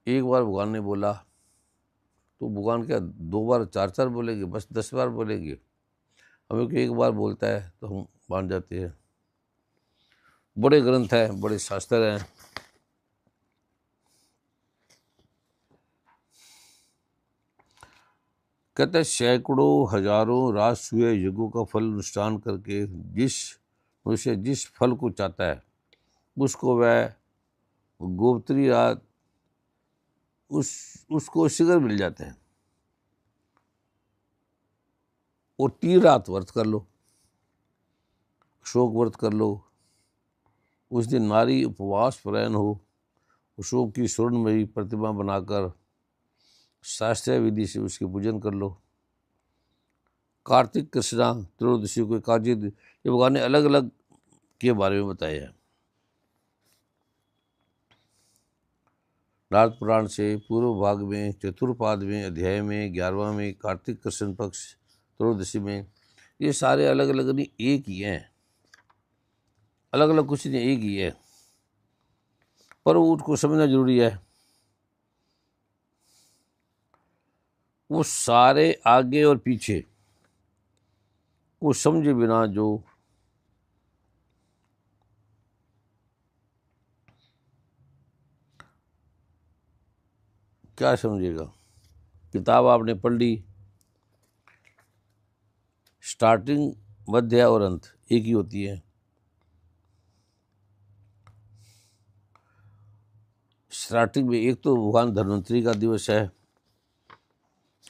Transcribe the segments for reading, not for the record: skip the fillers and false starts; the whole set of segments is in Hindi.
एक बार भगवान ने बोला तो भगवान क्या 2 बार 4 4 बोलेंगे, बस 10 बार बोलेंगे? हमें कोई एक बार बोलता है तो हम मान जाते हैं। बड़े ग्रंथ हैं, बड़े शास्त्र हैं। कहते हैं सैकड़ों हजारों राष्ट्रीय युगों का फल अनुष्ठान करके जिस मनुष्य जिस फल को चाहता है उसको वह गोपत्री रात उसको शीघ्र मिल जाता है। और 3 रात व्रत कर लो, शोक व्रत कर लो। उस दिन नारी उपवास परायण हो, अशोक की स्वर्णमयी प्रतिमा बनाकर शास्त्रीय विधि से उसके पूजन कर लो। कार्तिक कृष्णा त्रयोदशी को काजी, ये भगवान ने अलग अलग के बारे में बताया है। नारद पुराण से पूर्व भाग में चतुर्पाद में अध्याय में 11वां में कार्तिक कृष्ण पक्ष त्रयोदशी में, ये सारे अलग अलग नहीं, एक ही हैं। अलग अलग कुछ नहीं, एक ही है, पर उसको समझना जरूरी है। वो सारे आगे और पीछे को समझे बिना जो क्या समझेगा? किताब आपने पढ़ ली, स्टार्टिंग मध्य और अंत एक ही होती है। स्टार्टिंग में एक तो भगवान धन्वंतरी का दिवस है।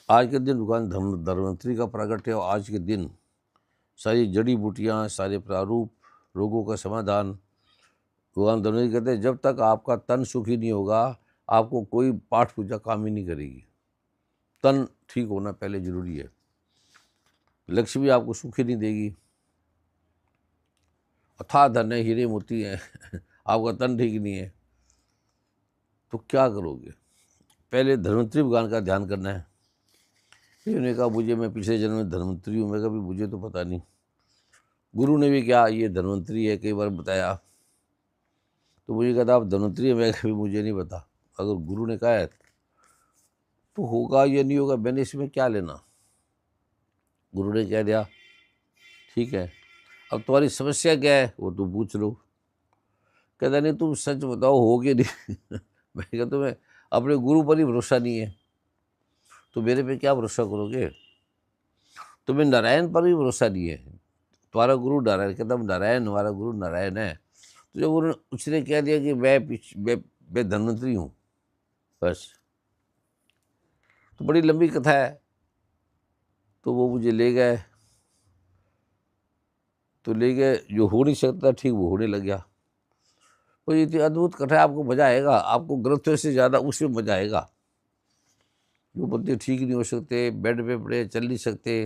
आज के दिन भगवान धन्वंतरी का प्रकट है, और आज के दिन सारी जड़ी बूटियाँ, सारे प्रारूप रोगों का समाधान भगवान धन्वंतरी कहते हैं। जब तक आपका तन सुखी नहीं होगा, आपको कोई पाठ पूजा काम ही नहीं करेगी। तन ठीक होना पहले जरूरी है। लक्ष्मी आपको सुखी नहीं देगी। अथाह धन है, हीरे मोती है आपका तन ठीक नहीं है तो क्या करोगे? पहले धन्वंतरी भगवान का ध्यान करना है। उन्होंने कहा मुझे, मैं पिछले जन्म में धन्वंतरी हूँ। मैं कहा भी मुझे तो पता नहीं। गुरु ने भी क्या ये धन्वंतरी है कई बार बताया, तो मुझे कहता आप धन्वंतरी है। मैं कभी मुझे नहीं पता। अगर गुरु ने कहा है तो होगा या नहीं होगा, मैंने इसमें क्या लेना। गुरु ने कह दिया ठीक है, अब तुम्हारी समस्या क्या है वो तुम पूछ लो। कहता नहीं तुम सच बताओ होगे नहीं मैं कहता तुम्हें अपने गुरु पर ही भरोसा नहीं है तो मेरे पे क्या भरोसा करोगे? तुम्हें नारायण पर भी भरोसा नहीं है, तुम्हारा गुरु नारायण। कहता नारायण, हमारा गुरु नारायण है। तो जब उन्होंने उसने कह दिया कि मैं धन्वंतरी हूँ, बस। तो बड़ी लंबी कथा है। तो वो मुझे ले गए, तो ले गए, जो हो नहीं सकता ठीक वो होने लग गया। तो ये इतनी अद्भुत कथा है, आपको मजा आएगा। आपको ग्रंथों से ज़्यादा उसमें मजा आएगा। जो बंदे ठीक नहीं हो सकते, बेड पे पड़े, चल नहीं सकते,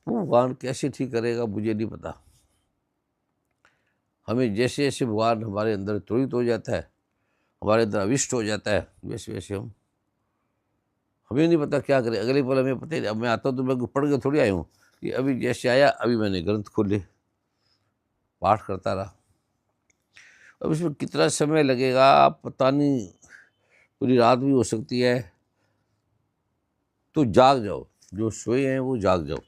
वो भगवान कैसे ठीक करेगा मुझे नहीं पता। हमें जैसे जैसे भगवान हमारे अंदर त्वरित हो जाता है, हमारे अंदर अविष्ट हो जाता है, वैसे वैसे हमें नहीं पता क्या करें। अगले पल हमें पता ही नहीं। अब मैं आता हूँ तो मैं पढ़ के थोड़ी आया हूँ कि अभी जैसे आया अभी मैंने ग्रंथ खोले, पाठ करता रहा। अब इसमें कितना समय लगेगा पता नहीं, पूरी रात भी हो सकती है। तो जाग जाओ, जो सोए हैं वो जाग जाओ।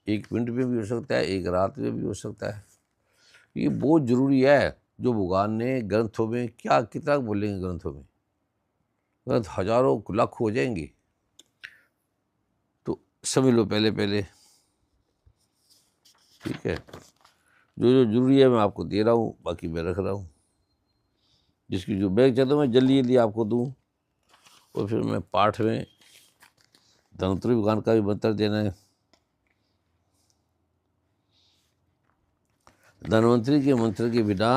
1 मिनट में भी हो सकता है, 1 रात में भी हो सकता है। ये बहुत जरूरी है जो भगवान ने ग्रंथों में, क्या कितना बोलेंगे ग्रंथों में, ग्रंथ हजारों लाख हो जाएंगे। तो समझ लो पहले पहले, ठीक है। जो जो जरूरी है मैं आपको दे रहा हूँ, बाकी मैं रख रहा हूँ। जिसकी जो बैग चाहता हूँ मैं जल्दी जल्दी आपको दूँ। और फिर मैं पाठ में धन्वंतरी भगवान का भी मंत्र देना है। धन्वंतरी के मंत्र के बिना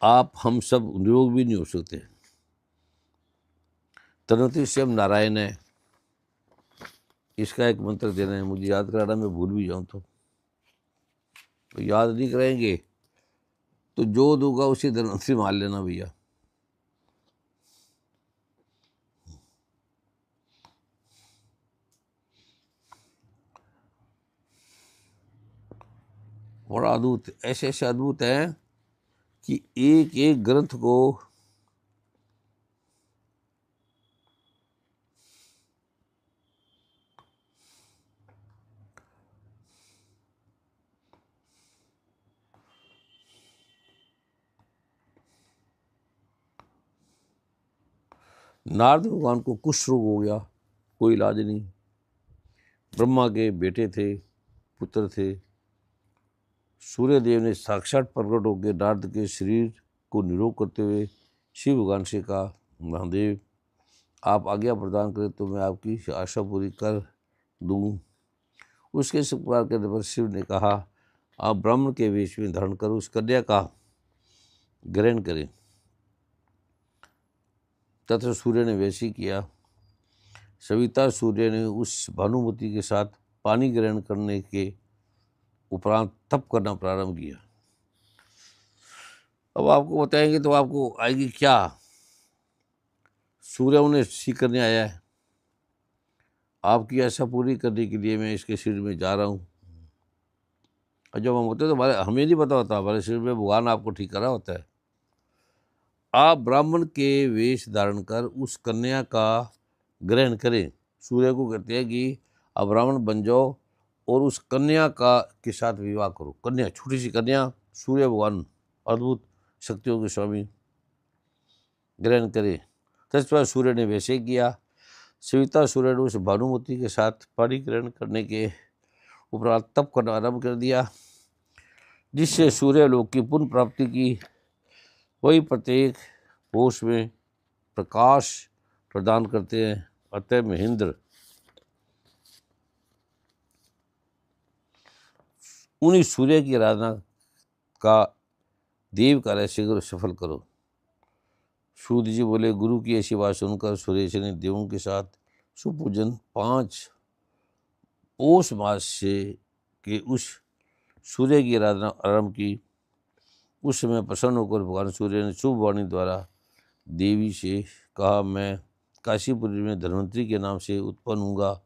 आप हम सब निरोग भी नहीं हो सकते। धन्वंतरी स्वयं नारायण है, इसका एक मंत्र देना है। मुझे याद कराना, मैं भूल भी जाऊँ तो याद नहीं कराएंगे तो जो दूंगा उसी धन्वंतरी मान लेना भैया। बड़ा अद्भुत, ऐसे ऐसे अद्भुत हैं कि एक एक ग्रंथ को नारद भगवान को कुष्ठ रोग हो गया, कोई इलाज नहीं। ब्रह्मा के बेटे थे, पुत्र थे। सूर्यदेव ने साक्षात प्रकट होकर नारद के शरीर को निरोग करते हुए शिव भगवान से कहा, महादेव आप आज्ञा प्रदान करें तो मैं आपकी आशा पूरी कर दूं। उसके स्वीकार करने पर शिव ने कहा, आप ब्राह्मण के वेश में धारण कर उस कन्या का ग्रहण करें। तथा सूर्य ने वैसे ही किया। सविता सूर्य ने उस भानुमति के साथ पानी ग्रहण करने के उपरांत तप करना प्रारंभ किया। अब आपको बताएंगे तो आपको आएगी क्या। सूर्य उन्हें सीख करने आया है, आपकी आशा पूरी करने के लिए मैं इसके शरीर में जा रहा हूँ। और जब हम होते तो हमें नहीं पता होता, हमारे शरीर में भगवान आपको ठीक करा होता है। आप ब्राह्मण के वेश धारण कर उस कन्या का ग्रहण करें। सूर्य को कहते हैं कि आप ब्राह्मण बन जाओ और उस कन्या का के साथ विवाह करो। कन्या, छोटी सी कन्या, सूर्य भगवान अद्भुत शक्तियों के स्वामी, ग्रहण करे। तत्पर सूर्य ने वैसे ही किया। सविता सूर्य ने उस भानुमति के साथ पानी ग्रहण करने के उपरांत तप करना आरंभ कर दिया, जिससे सूर्य लोक की पुण्य प्राप्ति की। वही प्रत्येक कोष में प्रकाश प्रदान करते हैं। अतः महेंद्र उन्हीं सूर्य की आराधना का देव कार्य शीघ्र सफल करो। सूत जी बोले, गुरु की ऐसी बात सुनकर सुरेश ने देवों के साथ सुपूजन 5 पौष मास से के उस सूर्य की आराधना आरंभ की। उस समय प्रसन्न होकर भगवान सूर्य ने शुभ वाणी द्वारा देवी से कहा, मैं काशीपुरी में धन्वंतरी के नाम से उत्पन्न होऊंगा।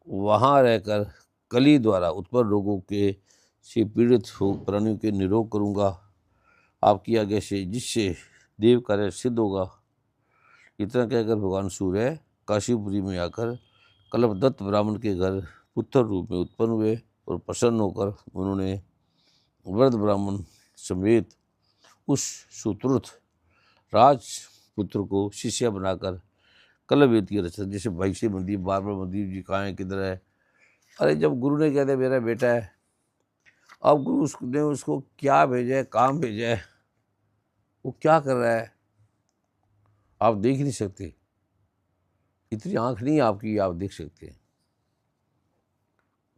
वहाँ रहकर कली द्वारा उत्पन्न रोगों के से पीड़ित हो प्राणियों के निरोग करूँगा आपकी आज्ञा से, जिससे देव कार्य सिद्ध होगा। इतना कहकर भगवान सूर्य काशीपुरी में आकर कल्पदत्त ब्राह्मण के घर पुत्र रूप में उत्पन्न हुए और प्रसन्न होकर उन्होंने वृद्ध ब्राह्मण समेत उस सुश्रुत राजपुत्र को शिष्य बनाकर कलवेद की रचना। जैसे भाई से मंदीप, बार बार मंदीप जी कहाँ हैं, किधर है। अरे जब गुरु ने कह दिया मेरा बेटा है, अब गुरु ने उसको क्या भेजा है, काम भेजा है, वो क्या कर रहा है आप देख नहीं सकते। इतनी आंख नहीं आपकी, आप देख सकते हैं।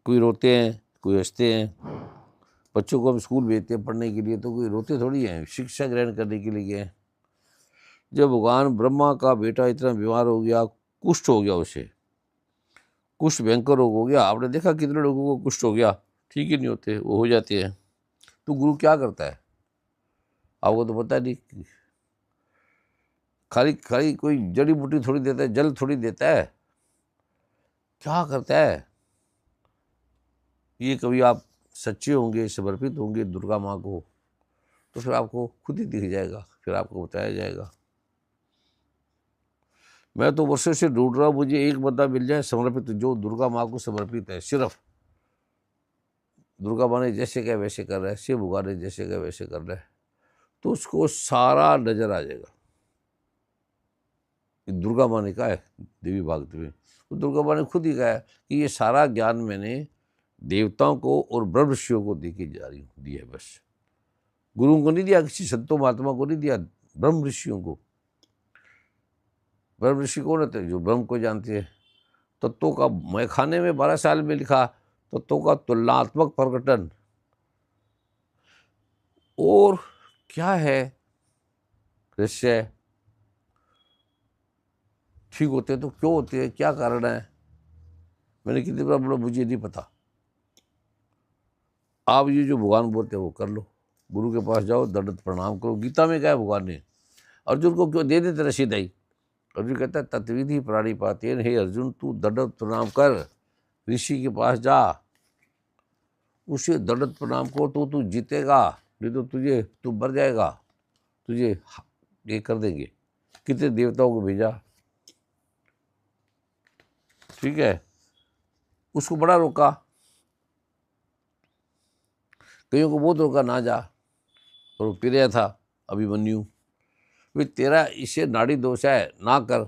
कोई रोते हैं, कोई हंसते हैं। बच्चों को हम स्कूल भेजते हैं पढ़ने के लिए, तो कोई रोते थोड़ी हैं, शिक्षा ग्रहण करने के लिए गए। जब भगवान ब्रह्मा का बेटा इतना बीमार हो गया, कुष्ठ हो गया, उसे कुष्ठ भयंकर रोग हो गया। आपने देखा कितने लोगों को कुष्ठ हो गया, ठीक ही नहीं होते, वो हो जाते हैं। तो गुरु क्या करता है आपको तो पता नहीं। खाली खाली कोई जड़ी बूटी थोड़ी देता है, जल थोड़ी देता है, क्या करता है। ये कभी आप सच्चे होंगे, समर्पित होंगे दुर्गा माँ को, तो फिर आपको खुद ही दिख जाएगा, फिर आपको बताया जाएगा। मैं तो वर्षों से ढूंढ रहा हूँ, मुझे एक बंदा मिल जाए समर्पित, जो दुर्गा माँ को समर्पित है। सिर्फ दुर्गा माँ ने जैसे कहा वैसे कर रहा है, शिव भगवान ने जैसे कहा वैसे कर रहा है, तो उसको सारा नजर आ जाएगा। दुर्गा माँ ने कहा है देवी भागवत में, तो दुर्गा माँ ने खुद ही कहा है कि ये सारा ज्ञान मैंने देवताओं को और ब्रह्म ऋषियों को दी जा रही हूँ, दी है बस। गुरुओं को नहीं दिया, किसी संतों महात्मा को नहीं दिया, ब्रह्म ऋषियों को। ब्रह्म ऋषि कौन होते हैं? जो ब्रह्म को जानते हैं। तत्वों का मैं खाने में 12 साल में लिखा, तत्वों का तुलनात्मक प्रकटन। और क्या है रहस्य, ठीक होते हैं तो क्यों होते हैं, क्या कारण है, मैंने कितनी बार बोला मुझे नहीं पता। आप ये जो भगवान बोलते हैं वो कर लो, गुरु के पास जाओ, दंडवत प्रणाम करो। गीता में क्या है भगवान ने अर्जुन को क्यों दे देते रसीदाई। अर्जुन कहता है तत्विधि प्राणी पाते, हे अर्जुन तू दंडवत प्रणाम कर, ऋषि के पास जा, उसे दंडवत प्रणाम को तो तू जीतेगा, नहीं तो तू मर जाएगा, तुझे ये कर देंगे। कितने देवताओं को भेजा, ठीक है, उसको बड़ा रोका, कईयों को बहुत रोका ना जा, और वो पिरया था अभिमन्यु, भाई तेरा इससे नाड़ी दोष है, ना कर।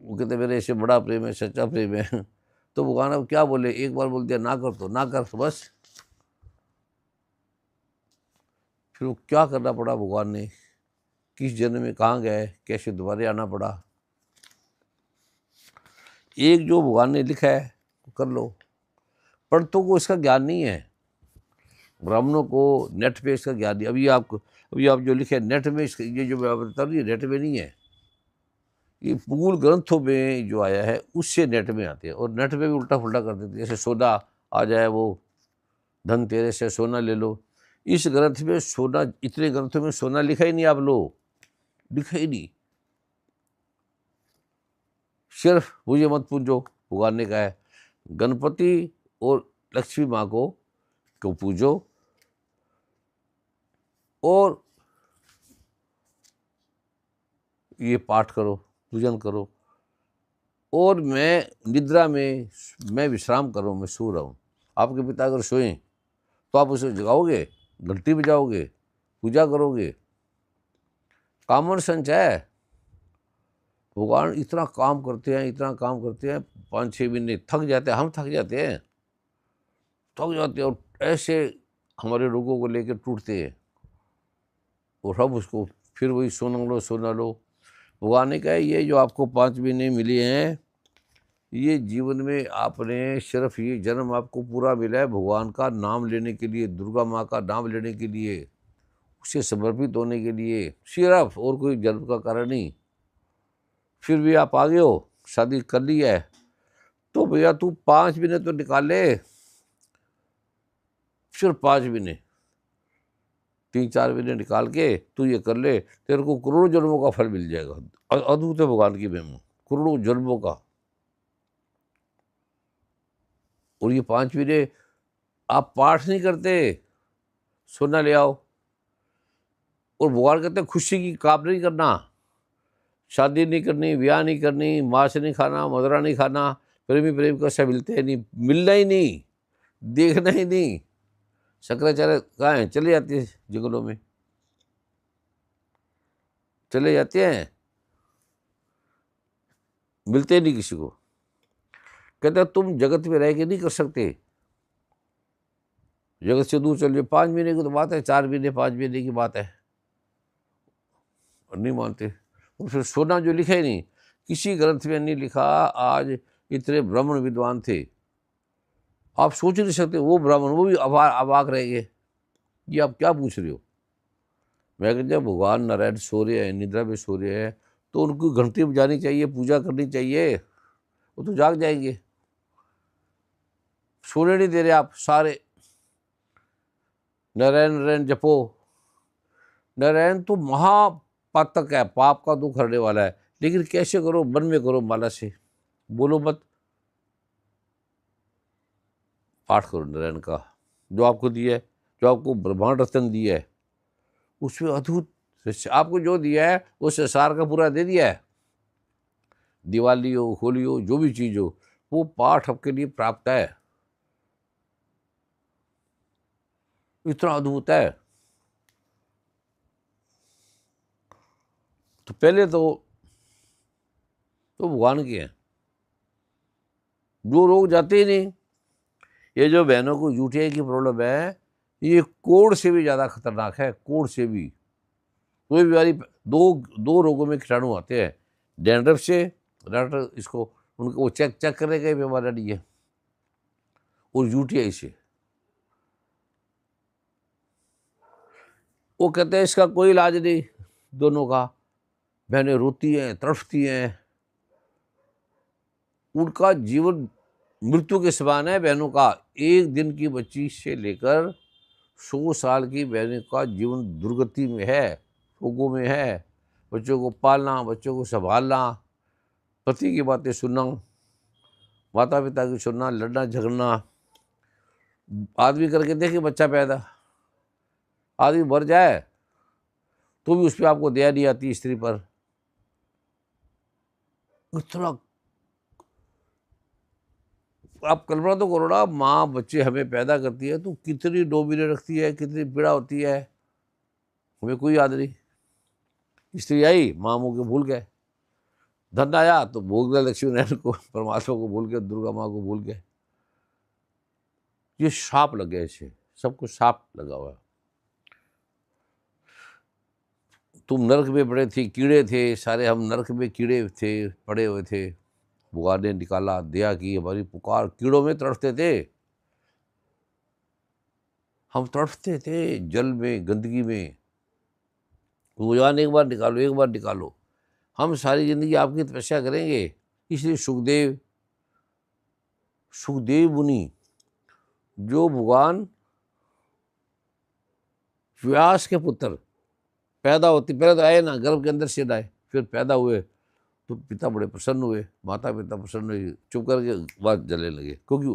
वो कहते मेरे इससे बड़ा प्रेम है, सच्चा प्रेम है। तो भगवान अब क्या बोले, एक बार बोल दिया ना कर तो ना कर, तो बस। फिर वो क्या करना पड़ा भगवान ने, किस जन्म में कहाँ गए, कैसे दोबारा आना पड़ा। एक जो भगवान ने लिखा है कर लो। पंडितों को इसका ज्ञान नहीं है, ब्राह्मणों को नेट पे इसका ज्ञान नहीं। अभी आप जो लिखे नेट में, ये जो मैं बता रही नेट में नहीं है, ये मूल ग्रंथों में जो आया है उससे नेट में आते हैं, और नेट में भी उल्टा फुल्टा कर देते हैं। जैसे सोना आ जाए, वो धनतेरस से सोना ले लो, इस ग्रंथ में सोना, इतने ग्रंथों में सोना लिखा ही नहीं, आप लो लिखा ही नहीं। सिर्फ मुझे मत पूजो, भगवान ने कहा है गणपति और लक्ष्मी माँ को पूजो, और ये पाठ करो, पूजन करो, और मैं निद्रा में, मैं विश्राम करूँ, मैं सो रहा हूँ। आपके पिता अगर सोएं तो आप उसे जगाओगे, घंटी बजाओगे, पूजा करोगे। कॉमन सेंस है। भगवान इतना काम करते हैं, इतना काम करते हैं, 5-6 महीने थक जाते हैं, हम थक जाते हैं, और ऐसे हमारे रोगों को लेकर टूटते हैं, और हम उसको फिर वही सोना लो। भगवान ने कहा ये जो आपको 5 महीने मिले हैं, ये जीवन में आपने सिर्फ ये जन्म आपको पूरा मिला है भगवान का नाम लेने के लिए, दुर्गा माँ का नाम लेने के लिए, उसे समर्पित होने के लिए, सिर्फ, और कोई जन्म का कारण नहीं। फिर भी आप आगे हो, शादी कर ली है, तो भैया तू 5 महीने तो निकाल ले, सिर्फ 5 महीने, 3-4 महीने निकाल के तू ये कर ले, तेरे को करोड़ों जन्मों का फल मिल जाएगा। अद्भुत है भगवान की महिमा, करोड़ों जन्मों का। और ये 5 महीने आप पाठ नहीं करते, सोना ले आओ, और भगवान कहते हैं खुशी की काम नहीं करना, शादी नहीं करनी, ब्याह नहीं करनी, मांस नहीं खाना, मदरा नहीं खाना, प्रेमी प्रेम का सब मिलते हैं नहीं, मिलना ही नहीं, देखना ही नहीं। शंकराचार्य कहाँ हैं, चले जाते हैं जंगलों में, चले जाते हैं, मिलते नहीं किसी को। कहते हैं तुम जगत में रह के नहीं कर सकते, जगत से दूर चलिए। 5 महीने की तो बात है, 4 महीने 5 महीने की बात है, और नहीं मानते। और फिर सोना जो लिखा ही नहीं, किसी ग्रंथ में नहीं लिखा। आज इतने ब्राह्मण विद्वान थे, आप सोच नहीं सकते, वो ब्राह्मण वो भी अबाक रहेंगे, ये आप क्या पूछ रहे हो। मैं कहता जब भगवान नारायण सो रहे हैं, निद्रा में सो रहे हैं, तो उनको घंटी बजानी चाहिए, पूजा करनी चाहिए, वो तो जाग जाएंगे। सोने नहीं दे रहे आप सारे, नारायण नारायण जपो। नारायण तो महापातक है, पाप का दुख हरने वाला है, लेकिन कैसे करो, मन में करो, माला से बोलो मत, पाठ करो नारायण का, जो आपको दिया है, जो आपको ब्रह्मांड रत्न दिया है, उसमें अद्भुत आपको जो दिया है वो संसार का पूरा दे दिया है। दिवाली हो, होली हो, जो भी चीज़ हो, वो पाठ आपके लिए प्राप्त है, इतना अद्भुत है। तो पहले तो भगवान के हैं, जो रोग जाते ही नहीं। ये जो बहनों को यूटीआई की प्रॉब्लम है, ये कोढ़ से भी ज़्यादा खतरनाक है, कोढ़ से भी। कोई बीमारी, दो रोगों में कीटाणु आते हैं, डैंड्रफ से, डॉक्टर इसको उनको वो चेक करेगा बीमारी नहीं है, और यूटीआई से। वो कहते हैं इसका कोई इलाज नहीं, दोनों का। बहनें रोती हैं, तड़फती हैं, उनका जीवन मृत्यु के समान है बहनों का। 1 दिन की बच्ची से लेकर 100 साल की बहनों का जीवन दुर्गति में है, रोगों में है। बच्चों को पालना, बच्चों को संभालना, पति की बातें सुनना, माता पिता की सुनना, लड़ना झगड़ना। आदमी करके देखे बच्चा पैदा, आदमी मर जाए तो भी उस पर आपको दया नहीं आती, स्त्री पर। इतना आप कल्पना तो करो ना, माँ बच्चे हमें पैदा करती है तो कितनी डोमिने रखती है, कितनी पीड़ा होती है। हमें कोई याद नहीं। स्त्री आई, माँ मुँह के भूल गए। धन आया तो भूल गए लक्ष्मी नारायण को, परमात्मा को भूल गए, दुर्गा माँ को भूल गए। ये शाप लग गए इसे, सबको शाप लगा हुआ है। तुम नरक में पड़े थे, कीड़े थे सारे, हम नरक में कीड़े थे, पड़े हुए थे। भगवान ने निकाला, दया की, हमारी पुकार, कीड़ों में तड़पते थे हम, तड़पते थे जल में, गंदगी में। भगवान एक बार निकालो, एक बार निकालो। हम सारी जिंदगी आपकी तपस्या करेंगे। इसलिए सुखदेव मुनि, जो भगवान व्यास के पुत्र पैदा होते, पहले तो आए ना गर्भ के अंदर से आए, फिर पैदा हुए तो पिता बड़े प्रसन्न हुए, माता पिता प्रसन्न हुए, चुप करके बात जलने लगे, क्योंकि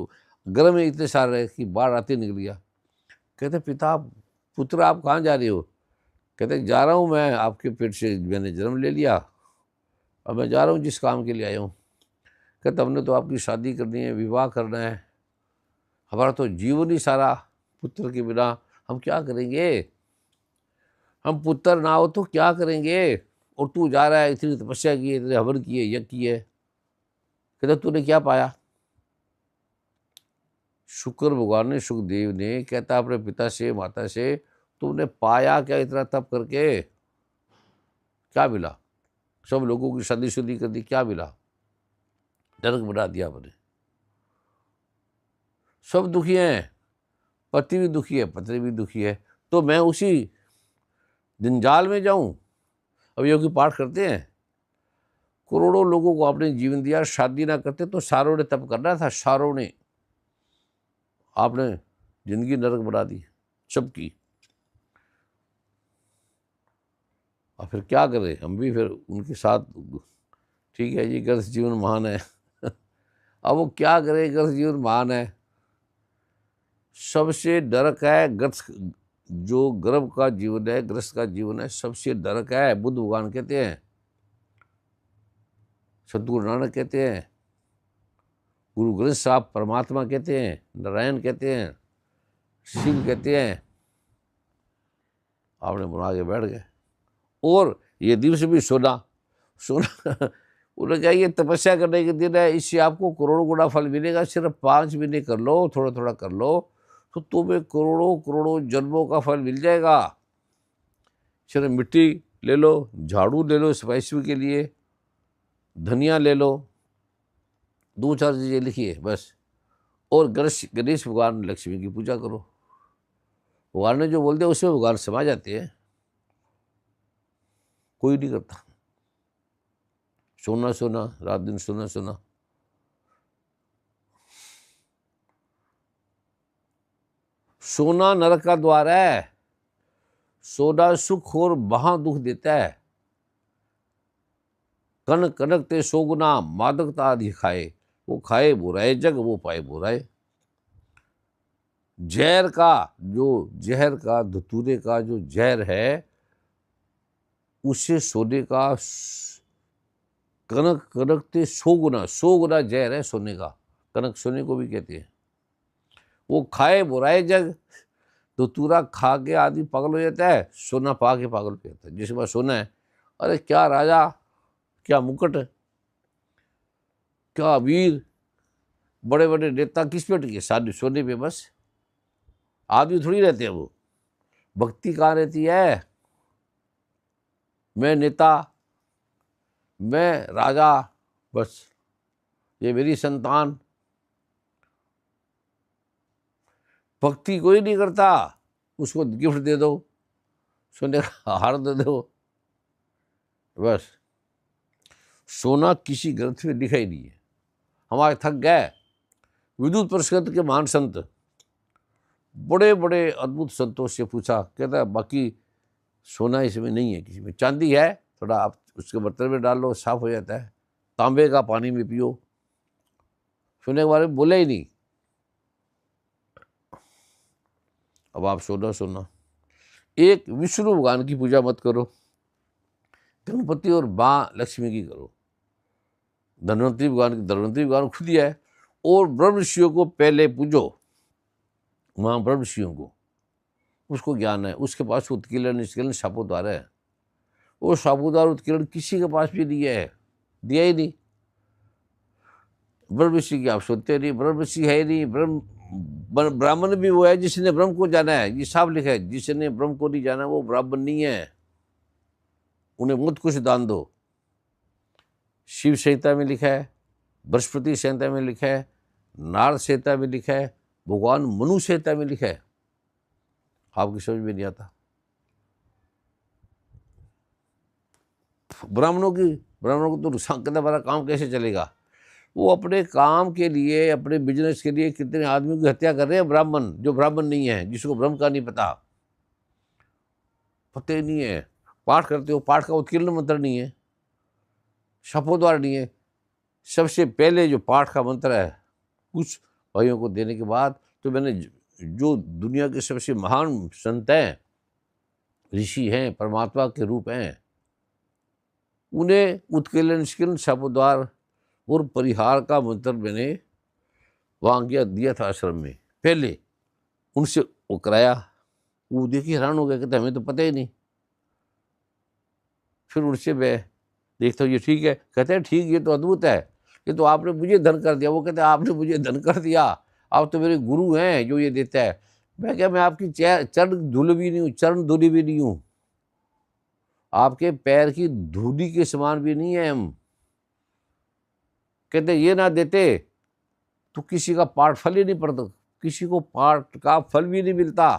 गर्भ में इतने सारे रहे कि बाढ़ आते निकल गया। कहते पिता, पुत्र आप कहाँ जा रहे हो? कहते जा रहा हूँ मैं, आपके पेट से मैंने जन्म ले लिया, अब मैं जा रहा हूँ जिस काम के लिए आया हूँ। कहते हमने तो आपकी शादी करनी है, विवाह करना है, हमारा तो जीवन ही सारा पुत्र के बिना हम क्या करेंगे? हम पुत्र ना हो तो क्या करेंगे? और तू जा रहा है, इतनी तपस्या की है, इतने हवन किए, यज्ञ किए, कहते तूने क्या पाया? शुक्र भगवान ने, सुखदेव ने कहता अपने पिता से, माता से, तुमने पाया क्या इतना तप करके? क्या मिला? सब लोगों की शादी कर दी, क्या मिला? नरक बना दिया मैंने। सब दुखी हैं, पति भी दुखी है, पत्नी भी दुखी है, तो मैं उसी जंजाल में जाऊं? अब योगी पाठ करते हैं, करोड़ों लोगों को आपने जीवन दिया, शादी ना करते तो सारों ने तप करना था, सारों ने। आपने जिंदगी नरक बना दी सबकी। और फिर क्या करें हम भी फिर उनके साथ? ठीक है जी, ग्रस्त जीवन महान है। अब वो क्या करे, ग्रस्त जीवन महान है। सबसे नरक है ग्रस्त, जो गर्भ का जीवन है, ग्रस्त का जीवन है, सबसे नरक है। बुद्ध भगवान कहते हैं, सतगुरु नानक कहते हैं, गुरु ग्रंथ साहब परमात्मा कहते हैं, नारायण कहते हैं, शिव कहते हैं। आपने बना के बैठ गए। और ये दिवस भी सोना उन्होंने कहा ये तपस्या करने के दिन है, इससे आपको करोड़ों गुना फल मिलेगा। सिर्फ 5 महीने कर लो, थोड़ा थोड़ा कर लो, तो तुम्हें करोड़ों करोड़ों जन्मों का फल मिल जाएगा। सिर्फ मिट्टी ले लो, झाड़ू ले लो सफाई के लिए, धनिया ले लो, 2-4 चीज़ें लिखिए बस। और गणेश भगवान लक्ष्मी की पूजा करो। भगवान ने जो बोल दिया उसमें भगवान समा जाते हैं। कोई नहीं करता। सोना सोना, रात दिन सोना सोना। सोना नरक का द्वार है। सोना सुख और वहां दुख देता है। कन कनक ते 100 गुना मादकता आदि खाए, वो खाए बुराए जग, वो पाए बुराए। जहर का धतूरे का जो जहर है, उससे सोने का कनक कनक ते 100 गुना, 100 गुना जहर है सोने का। कनक सोने को भी कहते हैं। वो खाए बुराए जग, धतूरा खा के आदमी पागल हो जाता है, सोना पा के पागल हो जाता है। जिसके पास सोना है, अरे क्या राजा, क्या मुकुट, क्या वीर, बड़े बड़े नेता किस पे टिके? शादी सोने पे बस। आदमी थोड़ी रहते हैं वो। भक्ति कहाँ रहती है? मैं नेता, मैं राजा, बस ये मेरी संतान। भक्ति कोई नहीं करता। उसको गिफ्ट दे दो, सोने का हार दे दो, बस। सोना किसी ग्रंथ में लिखा ही नहीं है। हमारे थक गए। विद्युत परिषद के महान संत, बड़े बड़े अद्भुत संतों से पूछा, कहता बाकी सोना इसमें नहीं है, किसी में चांदी है, थोड़ा आप उसके बर्तन में डाल लो, साफ हो जाता है। तांबे का पानी में पियो। सोने के बारे में बोले ही नहीं। अब आप सोना एक विष्णु भगवान की पूजा मत करो, गणपति और माँ लक्ष्मी की करो। धन्वंतरी भगवान खुद ही है। और ब्रह्म ऋषियों को पहले पूजो, माँ ब्रह्म ऋषियों को, उसको ज्ञान है, उसके पास उत्कीर्ण निष्कीर्ण शापोद्वार है। वो शापोद्वार उत्कीर्ण किसी के पास भी नहीं है, दिया ही नहीं। ब्रह्म ऋषि की आप सुनते नहीं, ब्रह्म ऋषि है ही नहीं। ब्राह्मण भी वो है जिसने ब्रह्म को जाना है, ये साफ लिखा है, जिसने ब्रह्म को नहीं जाना वो ब्राह्मण नहीं है, उन्हें मुझ कुछ दान दो। शिव संहिता में लिखा है, बृहस्पति संहिता में लिखा है, नारद संहिता में लिखा है, भगवान मनु संहिता में लिखा है। आपकी समझ में नहीं आता। ब्राह्मणों को तो नुकसान करना, हमारा काम कैसे चलेगा? वो अपने काम के लिए, अपने बिजनेस के लिए कितने आदमी की हत्या कर रहे हैं ब्राह्मण, जो ब्राह्मण नहीं है, जिसको ब्रह्म का नहीं पता ही नहीं है। पाठ करते हो, पाठ का उत्कीर्ण मंत्र नहीं है, शपोद्वार नहीं है। सबसे पहले जो पाठ का मंत्र है कुछ भाइयों को देने के बाद, तो मैंने जो दुनिया के सबसे महान संत हैं, ऋषि हैं, परमात्मा के रूप हैं, उन्हें उत्कीर्ण निष्कीर्ण शपोद्वार और परिहार का मंत्र मैंने वहाँ दिया था आश्रम में। पहले उनसे वो कराया, वो देखिए हैरान हो गया, कहते हमें तो पता ही नहीं। फिर उनसे मैं देखता हूँ ये ठीक है, कहते हैं ठीक, ये तो अद्भुत है, ये तो आपने मुझे धन कर दिया। वो कहते हैं आपने मुझे धन कर दिया, आप तो मेरे गुरु हैं जो ये देता है। मैं क्या, मैं आपकी चरण धूल भी नहीं हूँ, चरण धूली भी नहीं हूँ, आपके पैर की धूली के समान भी नहीं है हम। कहते ये ना देते तो किसी का पाठ फल ही नहीं पड़ता, किसी को पाठ का फल भी नहीं मिलता।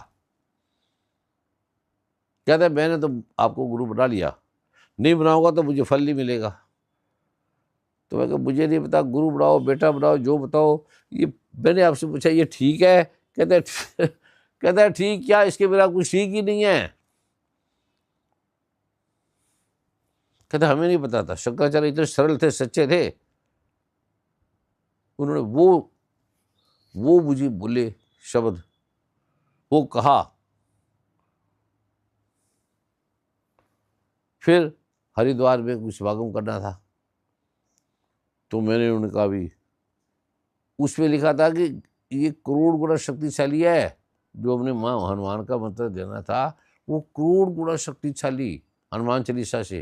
कहते मैंने तो आपको गुरु बना लिया, नहीं बनाऊंगा तो मुझे फल नहीं मिलेगा। तो मैं कहा मुझे नहीं पता, गुरु बनाओ, बेटा बनाओ, जो बताओ। ये मैंने आपसे पूछा ये ठीक है? कहता है ठीक क्या, इसके बिना कुछ ठीक ही नहीं है। कहते हमें नहीं पता था, शंकराचार्य इतने सरल थे, सच्चे थे। उन्होंने वो मुझे बोले शब्द, वो कहा। फिर हरिद्वार में कुछ समागम करना था, तो मैंने उनका भी उसमें लिखा था कि ये करोड़ गुना शक्तिशाली है। जो हमने माँ हनुमान का मंत्र देना था वो करोड़ गुना शक्तिशाली, हनुमान चालीसा से।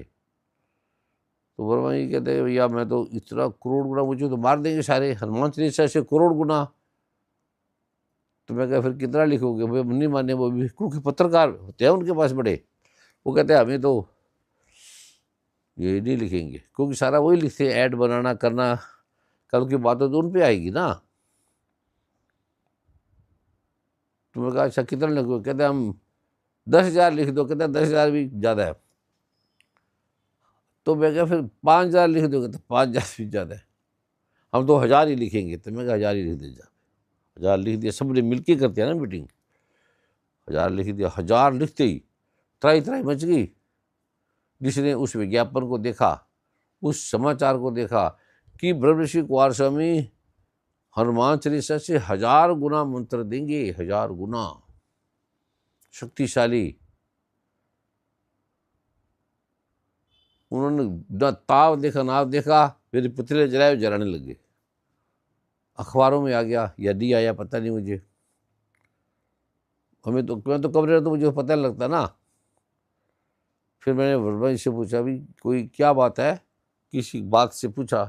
तो वर्मा जी कहते हैं भैया मैं तो इतना करोड़ गुना, मुझे तो मार देंगे सारे, हनुमान चालीसा से करोड़ गुना। तो मैं कहा फिर कितना लिखोगे? भाई नहीं माने वो भी, क्योंकि पत्रकार होते हैं उनके पास बड़े, वो कहते हैं हमें तो ये नहीं लिखेंगे, क्योंकि सारा वही लिखते हैं, ऐड बनाना करना, कल की बातें तो उन पे आएगी ना। तो मैं कहा अच्छा कितना लिखोगे? कहते हम 10,000 लिख दो। कहते 10,000 भी ज़्यादा है। तो मैं कहा फिर 5,000 लिख दो। कहते 5,000 भी ज़्यादा है, हम तो 1,000 ही लिखेंगे। तो मैं कहा 1,000 ही लिख दे। 1,000 लिख दिया, सबने मिलके करते हैं ना मीटिंग। 1,000 लिख दिया। 1,000 लिखते ही त्राही त्राही मच गई। जिसने उस विज्ञापन को देखा, उस समाचार को देखा कि ब्रह्म ऋषि कुमार स्वामी हनुमान चालीसा से 1,000 गुना मंत्र देंगे, 1,000 गुना शक्तिशाली। उन्होंने न ताव देखा नाव देखा, मेरे पुतले जलाए, जलाने लगे। अखबारों में आ गया या नहीं आया पता नहीं मुझे, मैं तो कमरे में, तो मुझे पता नहीं लगता ना। फिर मैंने वर्मा जी से पूछा भी कोई क्या बात है, किसी बात से पूछा।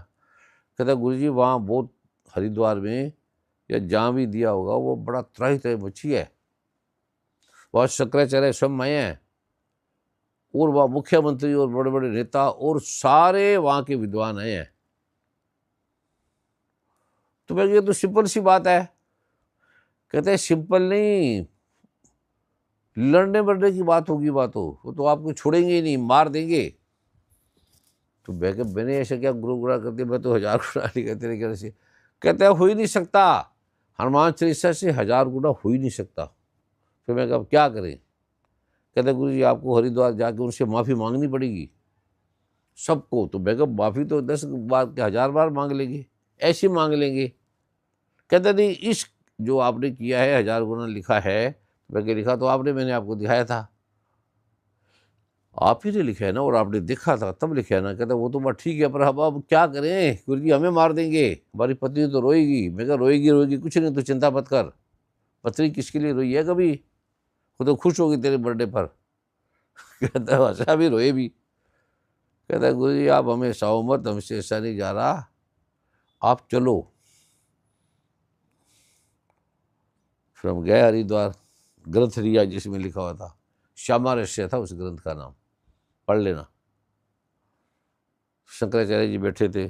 कहता गुरुजी वहाँ बहुत हरिद्वार में या जहाँ भी दिया होगा वो बड़ा त्राही त्राही मच्छी है, वहाँ शंकराचार्य स्वयं आए हैं, और वहाँ मुख्यमंत्री और बड़े बड़े नेता और सारे वहाँ के विद्वान आए हैं। तो मैं, ये तो सिंपल सी बात है। कहते हैं सिंपल नहीं, लड़ने मरने की बात होगी, बात हो वो तो आपको छोड़ेंगे ही नहीं, मार देंगे। तो मैंने ऐसा क्या गुरु गुरा कर दिया, मैं तो 1,000 गुना नहीं कहते लेकिन ऐसे। कहते हैं हो ही नहीं सकता, हनुमान चालीसा से 1,000 गुना हो ही नहीं सकता। फिर मैं कहा क्या करें? कहते गुरु जी आपको हरिद्वार जाके उनसे माफ़ी मांगनी पड़ेगी सबको। तो मैं कहा माफ़ी तो 10 बार के 1,000 बार मांग लेंगे, ऐसे मांग लेंगे। कहते नहीं, इस जो आपने किया है 1,000 गुना लिखा है। मैं क्या लिखा? तो आपने, मैंने आपको दिखाया था, आप ही ने लिखा है ना, और आपने देखा था तब लिखा है ना। कहता वो तो बात ठीक है, पर अब क्या करें गुरु जी, हमें मार देंगे, हमारी पत्नी तो रोएगी। मैं कहा रोएगी रोएगी कुछ नहीं, तो चिंता मत कर, पत्नी किसके लिए रोई है कभी? वो तो खुश होगी तेरे बर्थडे पर। कहता है हंसा भी रोए भी। कहता है गुरु जी आप हमें साओ मत, हमसे ऐसा नहीं जा रहा, आप चलो। फिर हम गए हरिद्वार, ग्रंथ लिया जिसमें लिखा हुआ था, श्यामारस्य था उस ग्रंथ का नाम, पढ़ लेना। शंकराचार्य जी बैठे थे,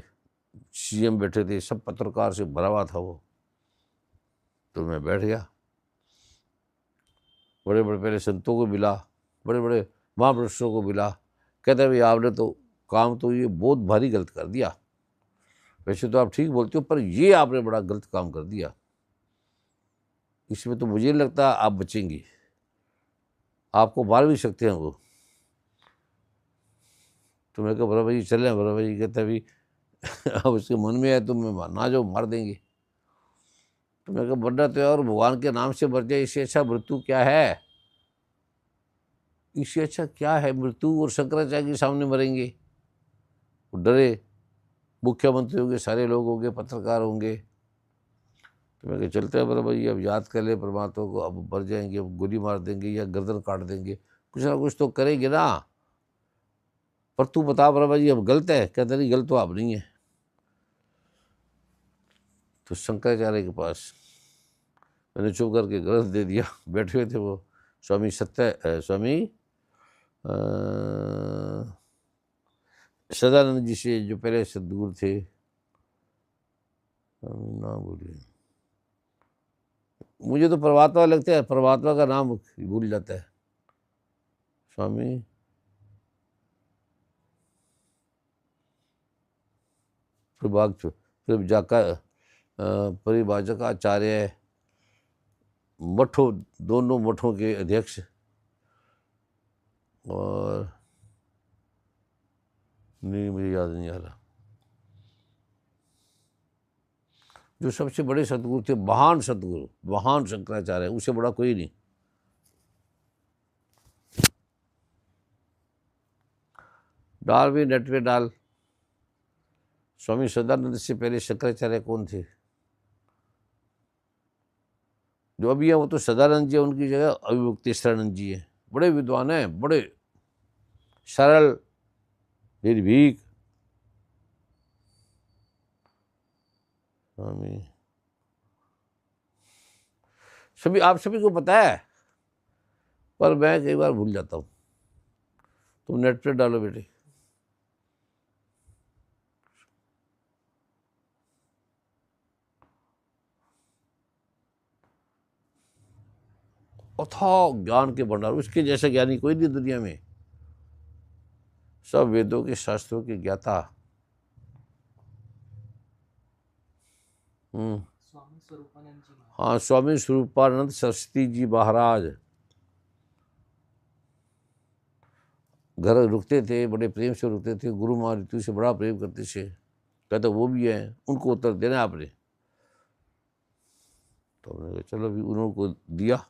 सीएम बैठे थे, सब पत्रकार से भरा हुआ था वो। तो मैं बैठ गया, बड़े बड़े पहले संतों को मिला, बड़े बड़े महापुरुषों को मिला। कहते भाई आपने तो काम तो ये बहुत भारी गलत कर दिया, वैसे तो आप ठीक बोलते हो पर ये आपने बड़ा गलत काम कर दिया, इसमें तो मुझे नहीं लगता आप बचेंगी, आपको मार भी सकते हैं वो। तो मैं कहा बड़ा भाई चले, बड़ा भाई कहते भाई अब उसके मन में है तो मैं ना जो मार देंगे। तो मैं कहा मरना तो है और भगवान के नाम से मर जाए, इससे अच्छा मृत्यु क्या है, इससे अच्छा क्या है मृत्यु। और शंकराचार्य के सामने मरेंगे, वो डरे, मुख्यमंत्री होंगे, सारे लोग होंगे, पत्रकार होंगे। तो मैं कहा चलते हैं बड़ा भाई, अब याद कर ले परमात्मा को, अब मर जाएंगे, अब गोली मार देंगे या गर्दन काट देंगे, कुछ ना कुछ तो करेंगे ना, पर तू बता बड़ा भाई अब गलत है। कहते नहीं गलत तो आप नहीं है। तो शंकराचार्य के पास मैंने चुप करके ग्रंथ दे दिया। बैठे हुए थे वो स्वामी सदानंद जी से, जो पहले सदगुरु थे, नाम भूलिए, मुझे तो परमात्मा लगता है, परमात्मा का नाम भूल जाता है। स्वामी परिभाजक आचार्य, मठों, दोनों मठों के अध्यक्ष, और नहीं मुझे याद नहीं आ रहा, जो सबसे बड़े सतगुरु थे, महान सतगुरु, महान शंकराचार्य, उससे बड़ा कोई नहीं। डाल भी नेट पे डाल, स्वामी सदानंद से पहले शंकराचार्य कौन थे, जो अभी है वो तो सदानंद जी है, उनकी जगह अभिमुक्तेश्वरानंद जी है। बड़े विद्वान हैं, बड़े सरल, निर्भीक। स्वामी सभी, आप सभी को पता है, पर मैं कई बार भूल जाता हूँ। तुम नेट पे डालो बेटे। अथाह ज्ञान के भंडार, उसके जैसा ज्ञानी कोई नहीं दुनिया में, सब वेदों के शास्त्रों के ज्ञाता। स्वामी स्वरूपानंद जी। हाँ, स्वामी स्वरूपानंद सरस्वती जी महाराज घर रुकते थे, बड़े प्रेम से रुकते थे, गुरु माँ ऋतु से बड़ा प्रेम करते थे। कहते वो भी है, उनको उत्तर देना आपने। तो उन्होंने कहा चलो भी, उनको दिया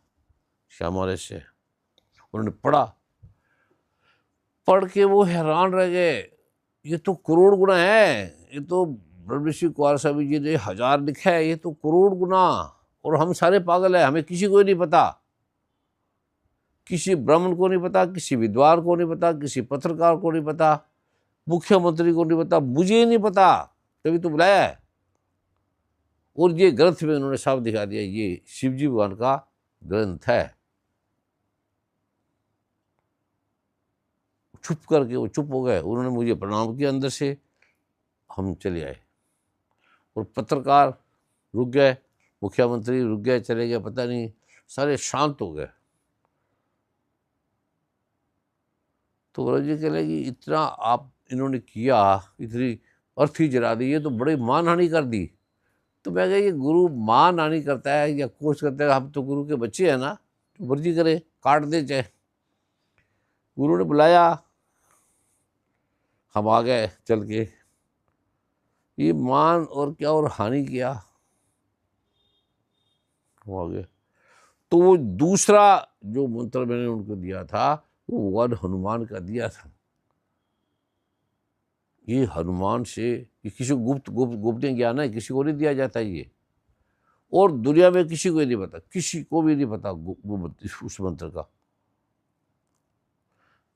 श्यामारस से, उन्होंने पढ़ा, पढ़ के वो हैरान रह गए, ये तो करोड़ गुना है, ये तो ब्रह्मऋषि कुमार स्वामी जी ने 1000 लिखा है, ये तो करोड़ गुना, और हम सारे पागल है, हमें किसी को नहीं पता, किसी ब्राह्मण को नहीं पता, किसी विद्वान को नहीं पता, किसी पत्रकार को नहीं पता, मुख्यमंत्री को नहीं पता, मुझे नहीं पता, तभी तो बुलाया है। और ये ग्रंथ में उन्होंने साफ दिखा दिया, ये शिवजी भगवान का ग्रंथ है। चुप करके वो चुप हो गए, उन्होंने मुझे प्रणाम किया अंदर से, हम चले आए। और पत्रकार रुक गए, मुख्यमंत्री रुक गए, चले गए, पता नहीं, सारे शांत हो गए। तो गुरु जी कह लगे इतना आप इन्होंने किया, इतनी अर्थी जला दी, ये तो बड़ी मान हानि कर दी। तो मैं कहा ये गुरु मान हानि करता है या कोशिश करता है, हम तो गुरु के बच्चे हैं ना, तो मर्जी करे, काट दे चाहे। गुरु ने बुलाया, हम आ गए चल के, ये मान और क्या और हानि किया, हम आ गए। तो वो दूसरा जो मंत्र मैंने उनको दिया था, वो वन हनुमान का दिया था। ये हनुमान से, ये किसी को गुप्त ज्ञान है, किसी को नहीं दिया जाता ये। और दुनिया में किसी को ही नहीं पता, किसी को भी नहीं पता उस मंत्र का।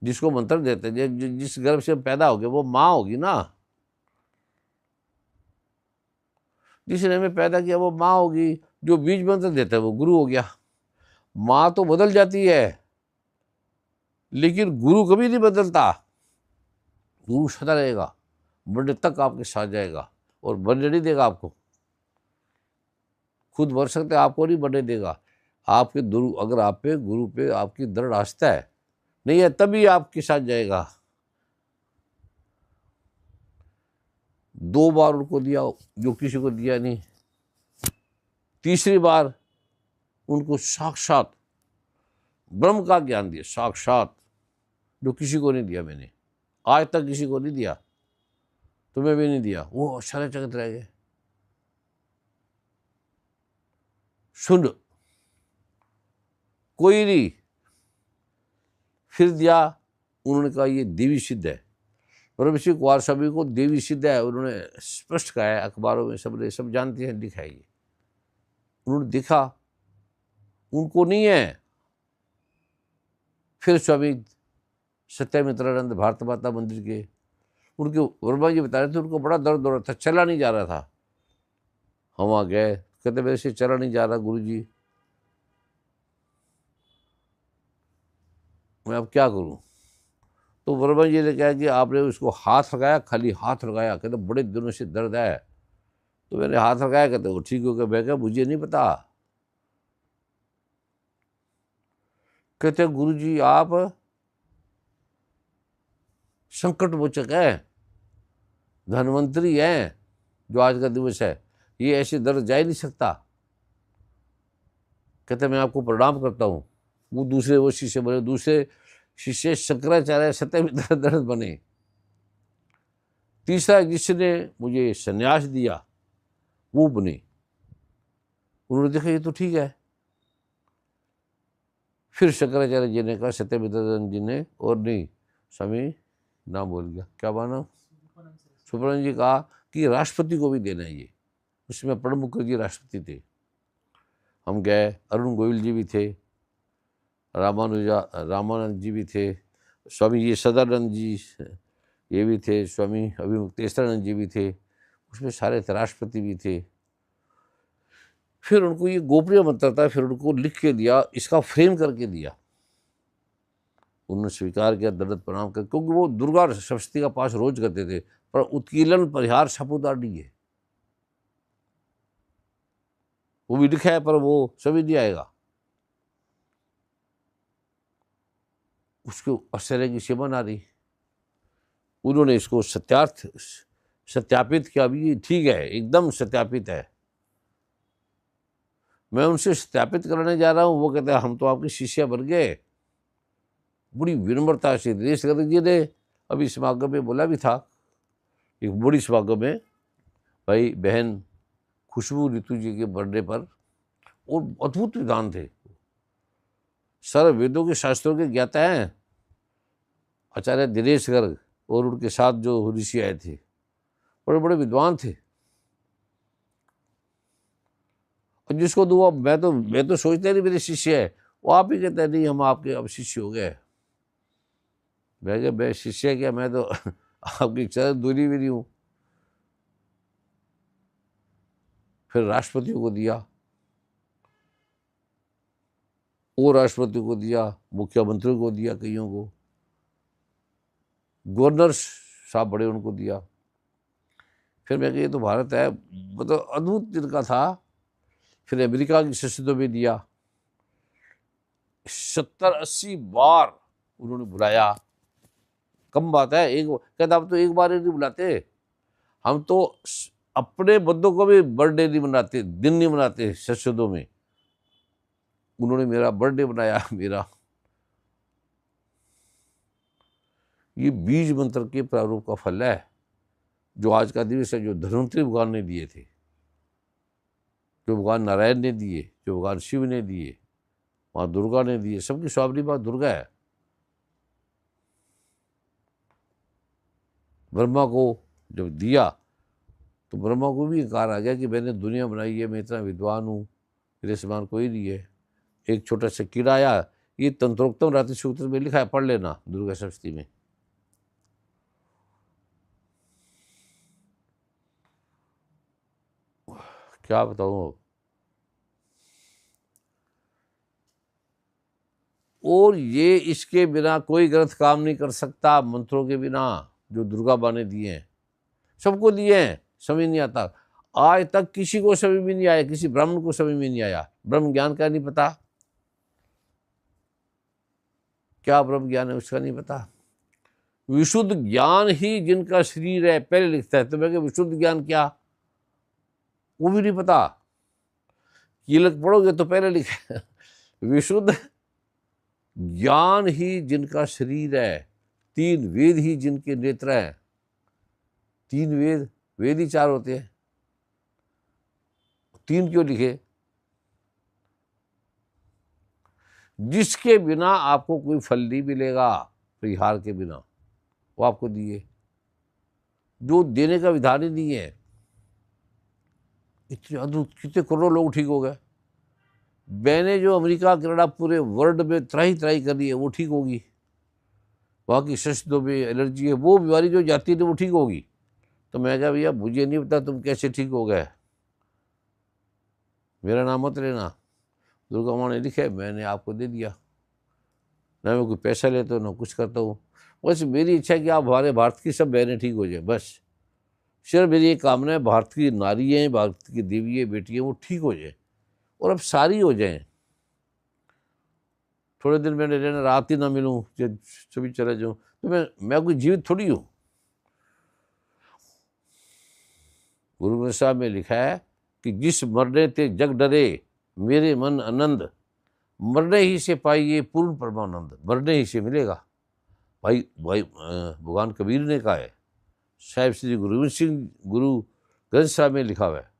जिसको मंत्र देते हैं, जिस गर्भ से पैदा हो गए वो माँ होगी ना, जिसने हमें पैदा किया वो माँ होगी। जो बीज मंत्र देता है वो गुरु हो गया। माँ तो बदल जाती है लेकिन गुरु कभी नहीं बदलता। गुरु सदा रहेगा, बर्थडे तक आपके साथ जाएगा और बर्थडे नहीं देगा आपको। खुद बढ़ सकते, आपको नहीं बर्थडे देगा। आपके गुरु, अगर आप पे गुरु पे आपकी दृढ़ आस्था है नहीं है तभी आपके साथ जाएगा। 2 बार उनको दिया जो किसी को दिया नहीं, तीसरी बार उनको साक्षात ब्रह्म का ज्ञान दिया, साक्षात, जो किसी को नहीं दिया मैंने, आज तक किसी को नहीं दिया, तुम्हें भी नहीं दिया। वो आश्चर्यचकित रह गए। सुन, कोई नहीं। फिर दिया, उन्होंने कहा ये देवी सिद्ध है। ब्रह्मश्री कुमार स्वामी को देवी सिद्ध है, उन्होंने स्पष्ट कहा है, अखबारों में सब जानते हैं, लिखा है ये। उन्होंने देखा उनको नहीं है। फिर स्वामी सत्यमित्रानंद भारत माता मंदिर के, उनके वर्मा जी बता रहे थे उनको बड़ा दर्द हो रहा था, चला नहीं जा रहा था। हम वहाँ गए, कहते मेरे से चला नहीं जा रहा गुरु जी, मैं अब क्या करूं। तो वर्मा जी ने कहा कि आपने उसको हाथ लगाया, खाली हाथ लगाया, कहते बड़े दिनों से दर्द है। तो मैंने हाथ लगाया, कहते वो ठीक हो गया। मैं क्या, मुझे नहीं पता। कहते गुरु जी आप संकट मोचक है, धनवंतरी है, जो आज का दिवस है, ये ऐसे दर्द जा ही नहीं सकता। कहते मैं आपको प्रणाम करता हूँ। वो दूसरे वो शिष्य बने, दूसरे शिष्य शंकराचार्य सत्यमित्रानंद बने। तीसरा जिसने मुझे संन्यास दिया वो बने। उन्होंने देखा ये तो ठीक है। फिर शंकराचार्य जी ने कहा, सत्यमित्रानंद जी ने, और नहीं स्वामी नाम बोल गया, क्या माना, सुब्रमण्य जी कहा कि राष्ट्रपति को भी देना है ये। उसमें प्रणब मुखर्जी राष्ट्रपति थे। हम गए, अरुण गोयल जी भी थे, रामानंद जी भी थे, स्वामी ये सदानंद जी ये भी थे, स्वामी अभिमुक्तेश्वरानंद जी भी थे, उसमें सारे थे, राष्ट्रपति भी थे। फिर उनको ये गोपनीय मंत्र था, फिर उनको लिख के दिया, इसका फ्रेम करके दिया। उन्होंने स्वीकार किया, दंडवत प्रणाम कर, क्योंकि वो दुर्गा सप्तशती का पाठ रोज करते थे, पर उत्कीलन परिहार सापुतार नहीं है, वो भी लिखा है पर वो सभी नहीं आएगा। उसको आश्चर्य की सीमा ना रही। उन्होंने इसको सत्यापित किया, भी ठीक है, एकदम सत्यापित है। मैं उनसे सत्यापित कराने जा रहा हूँ, वो कहते हैं हम तो आपके शिष्य बन गए। बड़ी विनम्रता से दिनेश जी ने अभी समागम में बोला भी था, एक बड़ी समागम में, भाई बहन खुशबू ऋतु जी के बर्थडे पर, और अद्भुत विद्वान थे, सर्व वेदों के शास्त्रों के ज्ञाता हैं आचार्य दिनेश गर्ग, और उनके साथ जो ऋषि आए थे बड़े बड़े विद्वान थे। और जिसको दुआ, मैं तो सोचता नहीं मेरे शिष्य है, वो आप ही कहते हैं नहीं हम आपके अब शिष्य हो गए। मैं क्या, मैं शिष्य क्या, मैं तो आपकी चरण दूरी भी नहीं हूँ। फिर राष्ट्रपतियों को दिया, और राष्ट्रपति को दिया, मुख्यमंत्री को दिया, कईयों को, गवर्नर साहब बड़े उनको दिया। फिर मैं ये तो भारत है, मतलब अद्भुत दिन का था। फिर अमेरिका की संसदों में दिया, 70-80 बार उन्होंने बुलाया। कम बात है, एक कहते हम तो एक बार ही नहीं बुलाते, हम तो अपने बंदों को भी बर्थडे नहीं मनाते, दिन नहीं मनाते संसदों में। उन्होंने मेरा बर्थडे बनाया, मेरा। ये बीज मंत्र के प्रारूप का फल है, जो आज का दिवस है, जो धन्वंतरी भगवान ने दिए थे, जो भगवान नारायण ने दिए, जो भगवान शिव ने दिए, माँ दुर्गा ने दिए, सबकी स्वामी माँ दुर्गा है। ब्रह्मा को जब दिया तो ब्रह्मा को भी कहा आ गया कि मैंने दुनिया बनाई है, मैं इतना विद्वान हूँ, मेरे समान कोई नहीं है। एक छोटा सा कीड़ा आया, ये तंत्रोक्तम रात्रि सूत्र में लिखा है, पढ़ लेना दुर्गा सप्तमी में। क्या बताऊं। और ये इसके बिना कोई ग्रंथ काम नहीं कर सकता, मंत्रों के बिना जो दुर्गा बा ने दिए हैं, सबको दिए हैं, समझ नहीं आता। आज तक किसी को समझ में नहीं आया, किसी ब्राह्मण को समझ में नहीं आया। ब्रह्म ज्ञान का नहीं पता, क्या ब्रह्म ज्ञान है उसका नहीं पता। विशुद्ध ज्ञान ही जिनका शरीर है पहले लिखता है, तो मैं विशुद्ध ज्ञान क्या, वो भी नहीं पता। कीलक पढ़ोगे तो पहले लिखा विशुद्ध ज्ञान ही जिनका शरीर है, 3 वेद ही जिनके नेत्र हैं। 3 वेद, वेद ही 4 होते हैं, 3 क्यों लिखे। जिसके बिना आपको कोई फल नहीं मिलेगा, परिहार के बिना, वो आपको दिए, जो देने का विधान ही नहीं है। इतने अद्भुत, कितने करोड़ों लोग ठीक हो गए। मैंने जो अमेरिका कनाडा पूरे वर्ल्ड में त्राही त्राही कर दी है, वो ठीक होगी। वहाँ की शस्त्रों में एलर्जी है, वो बीमारी जो जाती है वो ठीक होगी। तो मैं कहा भैया मुझे नहीं पता तुम कैसे ठीक हो गए, मेरा नाम मत लेना। दुर्गा माँ ने लिखा है, मैंने आपको दे दिया। ना मैं कोई पैसा लेता हूँ ना कुछ करता हूँ, बस मेरी इच्छा है कि आप हमारे भारत की सब बहनें ठीक हो जाए। बस सिर्फ मेरी एक कामना है, भारत की नारियाँ, भारत की देवियाँ बेटियाँ वो ठीक हो जाए, और अब सारी हो जाएं। थोड़े दिन मैंने रहना, रात ही ना मिलूं, जब सभी चले जाऊं, तो मैं कोई जीवित थोड़ी हूँ। गुरु ग्रंथ साहब में लिखा है कि जिस मरने ते जग डरे, मेरे मन आनंद, मरने ही से पाइए पूर्ण परमानंद। मरने ही से मिलेगा। भाई भगवान कबीर ने कहा है, साहिब श्री गुरु गोविंद सिंह गुरु ग्रंथ साहब में लिखा हुआ है।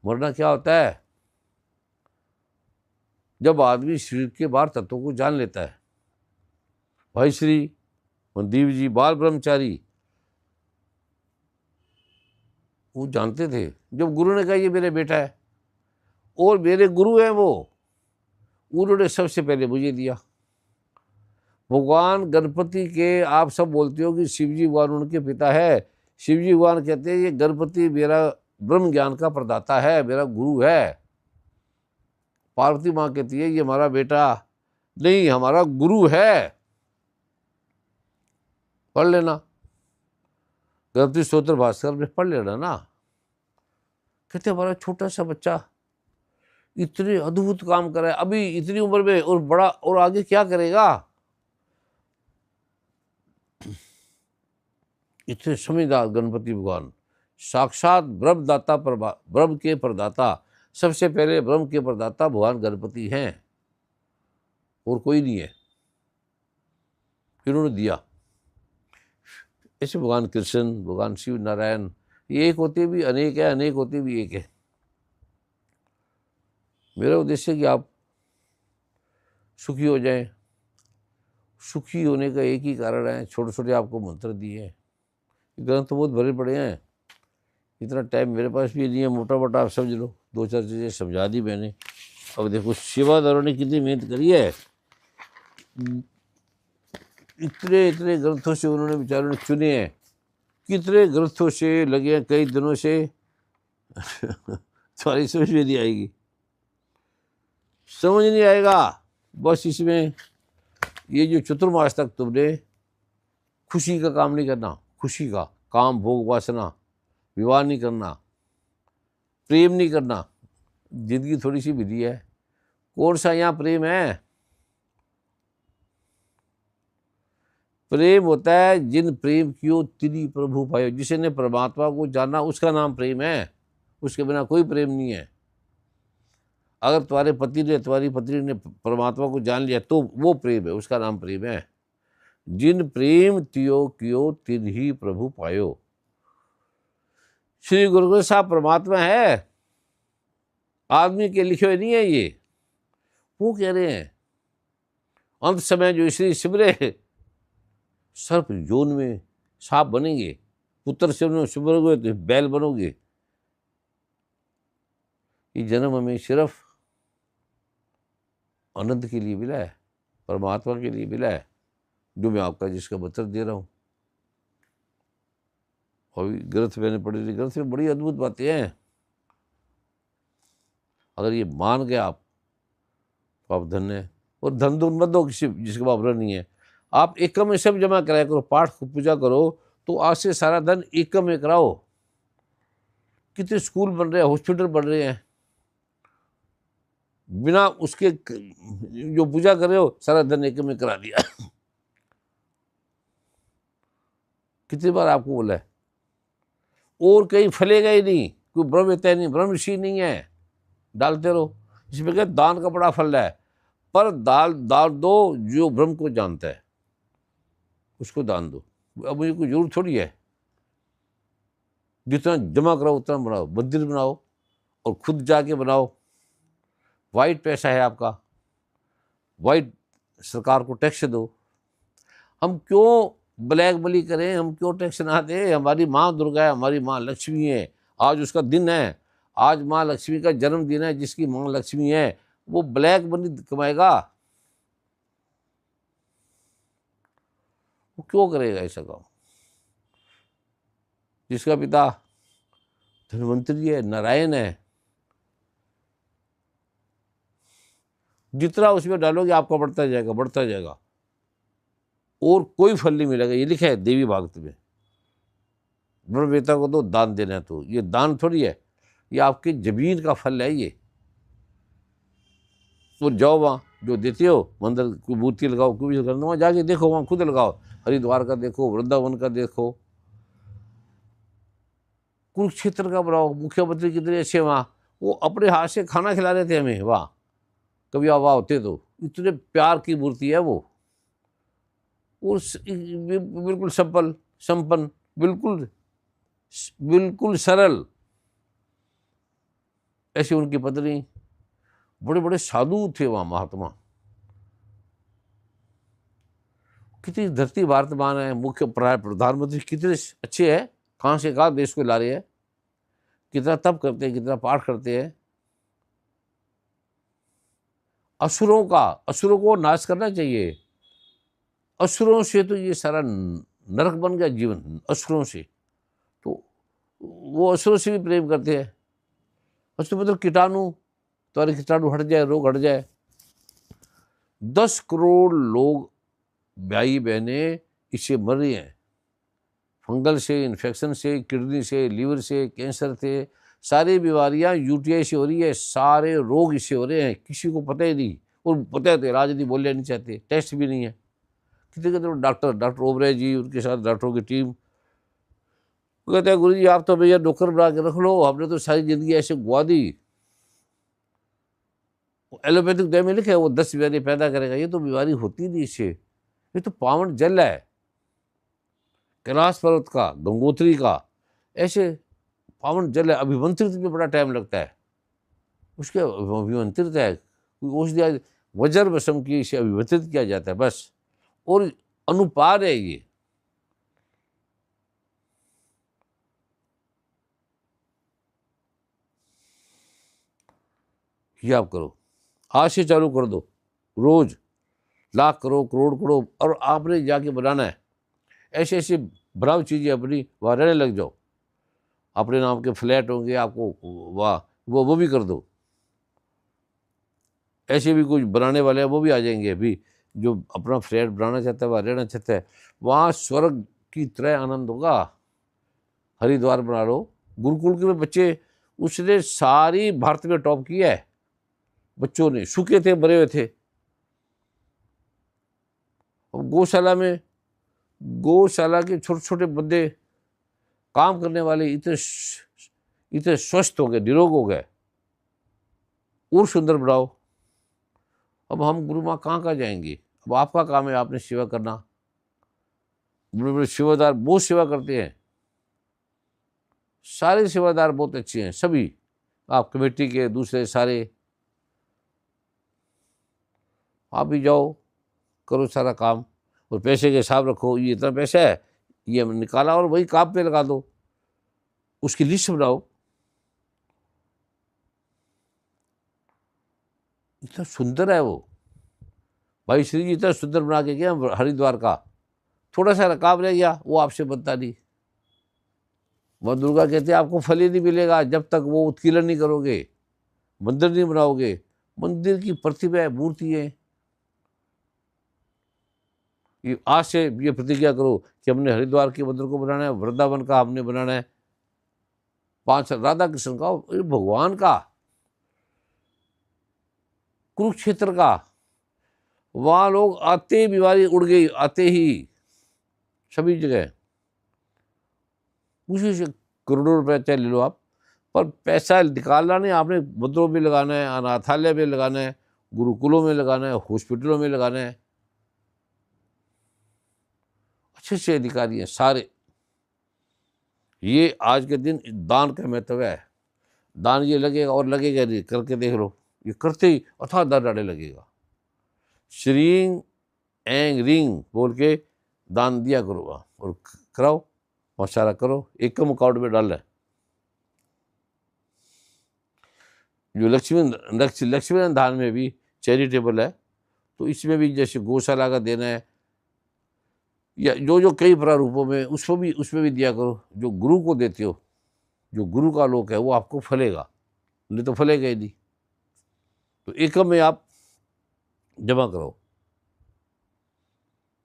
मरना क्या होता है, जब आदमी शरीर के बाहर तत्वों को जान लेता है। भाई श्री मनदीप जी बाल ब्रह्मचारी, वो जानते थे, जब गुरु ने कहा ये मेरा बेटा है और मेरे गुरु हैं वो, उन्होंने सबसे पहले मुझे दिया। भगवान गणपति के, आप सब बोलते हो कि शिवजी भगवान उनके पिता है, शिवजी भगवान कहते हैं ये गणपति मेरा ब्रह्म ज्ञान का प्रदाता है, मेरा गुरु है। पार्वती माँ कहती है ये हमारा बेटा नहीं, हमारा गुरु है। पढ़ लेना, गणपति स्तोत्र भास्कर में पढ़ लेना ना। कहते हमारा छोटा सा बच्चा इतने अद्भुत काम कर रहा है अभी इतनी उम्र में, और बड़ा, और आगे क्या करेगा। इतने समझदार गणपति भगवान, साक्षात ब्रह्मदाता, ब्रह्म के प्रदाता, सबसे पहले ब्रह्म के प्रदाता भगवान गणपति हैं, और कोई नहीं है। फिर उन्होंने दिया। ऐसे भगवान कृष्ण, भगवान शिव नारायण, ये एक होते भी अनेक है, अनेक होते भी एक है। मेरा उद्देश्य है कि आप सुखी हो जाएं। सुखी होने का एक ही कारण है, छोटे छोटे आपको मंत्र दिए हैं। ग्रंथ तो बहुत भरे पड़े हैं, इतना टाइम मेरे पास भी नहीं है। मोटा मोटा आप समझ लो, 2-4 चीज़ें समझा दी मैंने। अब देखो सेवादारों ने कितनी मेहनत करी है, इतने इतने ग्रंथों से उन्होंने बेचारों ने चुने हैं, कितने ग्रंथों से लगे हैं कई दिनों से। तुम्हारी समझ में नहीं आएगी, समझ नहीं आएगा। बस इसमें ये जो चतुर्मास तक तुमने खुशी का काम नहीं करना, खुशी का काम, भोग वासना, विवाह नहीं करना, प्रेम नहीं करना। जिंदगी थोड़ी सी विधि है, कौन सा यहाँ प्रेम है। प्रेम होता है जिन प्रेम कियो तिनि प्रभु पायो, जिसने परमात्मा को जाना उसका नाम प्रेम है, उसके बिना कोई प्रेम नहीं है। अगर तुम्हारे पति ने, तुम्हारी पत्नी ने परमात्मा को जान लिया तो वो प्रेम है, उसका नाम प्रेम है। जिन प्रेम तियो कियो तिन ही प्रभु पायो। श्री गुरु ग्रंथ साहब परमात्मा है, आदमी के लिखे हुए नहीं है ये। वो कह रहे हैं अंत समय जो श्री सिमरे, सर्प योन में सांप बनेंगे, पुत्र से सिमरोगे तो बैल बनोगे। ये जन्म हमें सिर्फ आनंद के लिए मिला है, परमात्मा के लिए मिला है, जो मैं आपका जिसका बतर दे रहा हूँ। और ग्रंथ मैंने पढ़ी थी, ग्रंथ में बड़ी अद्भुत बातें हैं। अगर ये मान गए आप तो आप धन्य है। और धन धुन मत दो किसी जिसके पास ऋण नहीं है। आप एकम में सब जमा कराया करो, पाठ पूजा करो, तो आज से सारा धन एकम में कराओ। कितने स्कूल बन रहे हैं, हॉस्पिटल बन रहे हैं, बिना उसके जो पूजा कर रहे हो सारा धन एकम में करा दिया। कितनी बार आपको बोला है। और कहीं फलेगा ही नहीं, कोई ब्रह्म तय नहीं, ब्रह्म ऋषि नहीं है, डालते रहो। इसमें क्या दान का बड़ा फल है, पर दाल दो जो ब्रह्म को जानता है उसको दान दो। अब मुझे कोई जरूरत थोड़ी है, जितना जमा कराओ उतना बनाओ, मंदिर बनाओ और खुद जाके बनाओ। वाइट पैसा है आपका, वाइट सरकार को टैक्स दो। हम क्यों ब्लैक मनी करें, हम क्यों टैक्स ना दें? हमारी माँ दुर्गा है, हमारी माँ लक्ष्मी है, आज उसका दिन है, आज माँ लक्ष्मी का जन्मदिन है। जिसकी माँ लक्ष्मी है वो ब्लैक मनी कमाएगा, वो क्यों करेगा ऐसा काम? जिसका पिता धन्वंतरी है, नारायण है, जितना उसमें डालोगे आपका बढ़ता जाएगा, बढ़ता जाएगा, और कोई फल नहीं मिलेगा। ये लिखा है देवी भागवत में। ब्रह्मवेता को तो दान देना है, तो ये दान थोड़ी है, ये आपकी जमीन का फल है। ये तो जाओ वहाँ जो देते हो मंदिर को मूर्ति लगाओ, कोई भी लगाओ, वहाँ जाके देखो, वहाँ खुद लगाओ। हरिद्वार का देखो, वृंदावन का देखो, कुरुक्षेत्र का बनाओ। मुख्यमंत्री कितने अच्छे वहाँ, वो अपने हाथ से खाना खिला रहे थे हमें वहाँ, कभी आप वहाँ होते तो। इतने प्यार की मूर्ति है वो, और बिल्कुल संपल संपन्न, बिल्कुल बिल्कुल सरल। ऐसी उनकी पत्नी, बड़े बड़े साधु थे वहाँ, महात्मा। कितनी धरती वर्तमान है, मुख्य प्रधानमंत्री कितने अच्छे हैं, कहाँ से कहाँ देश को ला रहे हैं, कितना तप करते हैं, कितना पाठ करते हैं। असुरों को नाश करना चाहिए। असुरों से तो ये सारा नरक बन गया जीवन, असुरों से। तो वो असुरों से भी प्रेम करते हैं। असुर मतलब कीटाणु, तुम्हारे कीटाणु हट जाए, रोग हट जाए। 10 करोड़ लोग भाई बहनें इससे मर रही हैं, फंगल से, इन्फेक्शन से, किडनी से, लीवर से, कैंसर से, सारी बीमारियां यूटीआई से हो रही है, सारे रोग इससे हो रहे हैं। किसी को पता ही नहीं, और पता है तो राजनीति बोलने नहीं चाहते, टेस्ट भी नहीं है। कितने कितने डॉक्टर ओबराय जी, उनके साथ डॉक्टरों की टीम, वो कहते हैं गुरु जी आप तो भैया नौकर बना के रख लो, हमने तो सारी जिंदगी ऐसे गुआ दी। एलोपैथिक दवा में लिखा है वो 10 बीमारी पैदा करेगा, ये तो बीमारी होती नहीं इससे। ये तो पावन जल है, कैलाश पर्वत का, गंगोत्री का, ऐसे पावन जल है। अभिमंत्रित में बड़ा टाइम लगता है, उसके अभिमंत्रित है, औषधि वज्र वसम की इसे अभिमंत्रित किया जाता है बस, और अनुपार है ये। आप करो, आज से चालू कर दो, रोज लाख करो, करोड़ करो, और आपने जाके बनाना है। ऐसे ऐसे बनाओ चीज़ें अपनी, वहाँ रहने लग जाओ। अपने नाम के फ्लैट होंगे आपको, वाह वो भी कर दो। ऐसे भी कुछ बनाने वाले हैं, वो भी आ जाएंगे अभी, जो अपना फ्लैट बनाना चाहता है, वहाँ रहना चाहता है, वहाँ स्वर्ग की तरह आनंद होगा। हरिद्वार बना लो, गुरुकुल के बच्चे, उसने सारी भारत में टॉप किया है। बच्चों ने सूखे थे, मरे हुए थे। अब गौशाला के छोटे छोटे बंदे, काम करने वाले इतने स्वस्थ हो गए, निरोग हो गए, और सुंदर बनाओ। अब हम गुरु माँ कहाँ जाएंगे? अब आपका काम है, आपने सेवा करना। बड़े बड़े सेवादार बहुत सेवा करते हैं, सारे सेवादार बहुत अच्छे हैं सभी, आप कमेटी के दूसरे सारे, आप भी जाओ करो सारा काम, और पैसे के हिसाब रखो, ये इतना पैसा है, ये हमने निकाला, और वही काम पे लगा दो, उसकी लिस्ट बनाओ। इतना सुंदर है वो भाई। श्री जी इतना सुंदर बना के गया हरिद्वार का, थोड़ा सा रकाब रह गया, वो आपसे बनता नहीं। माँ दुर्गा कहते हैं आपको फल ही नहीं मिलेगा जब तक वो उत्कीर्ण नहीं करोगे, मंदिर नहीं बनाओगे। मंदिर की प्रतिभा है, मूर्ति है। ये आज से ये प्रतिज्ञा करो कि हमने हरिद्वार के मंदिर को बनाना है, वृंदावन का हमने बनाना है, 5 राधा कृष्ण का, भगवान का, कुरुक्षेत्र का। वहां लोग आते ही बीमारी उड़ गई, आते ही सभी जगह। उसी से करोड़ों रुपए चाहे ले लो आप, पर पैसा निकालना नहीं, आपने मंदिरों में लगाना है, अनाथालय में लगाना है, गुरुकुलों में लगाना है, हॉस्पिटलों में लगाना है। अच्छे अच्छे अधिकारी हैं सारे। ये आज के दिन दान का महत्व है। दान ये लगेगा और लगेगा नहीं, करके देख लो, ये करते ही अथाह डाले लगेगा। श्रींग एंग रिंग बोल के दान दिया करो और कराओ, मौसारा करो, एक कम अकाउंट में डाल है। जो लक्ष्मी दान में भी चैरिटेबल है, तो इसमें भी जैसे गौशाला का देना है या जो जो कई प्रारूपों में, उसमें भी दिया करो। जो गुरु को देते हो, जो गुरु का लोक है, वो आपको फलेगा, नहीं तो फलेगा ही नहीं। तो एकम में आप जमा करो।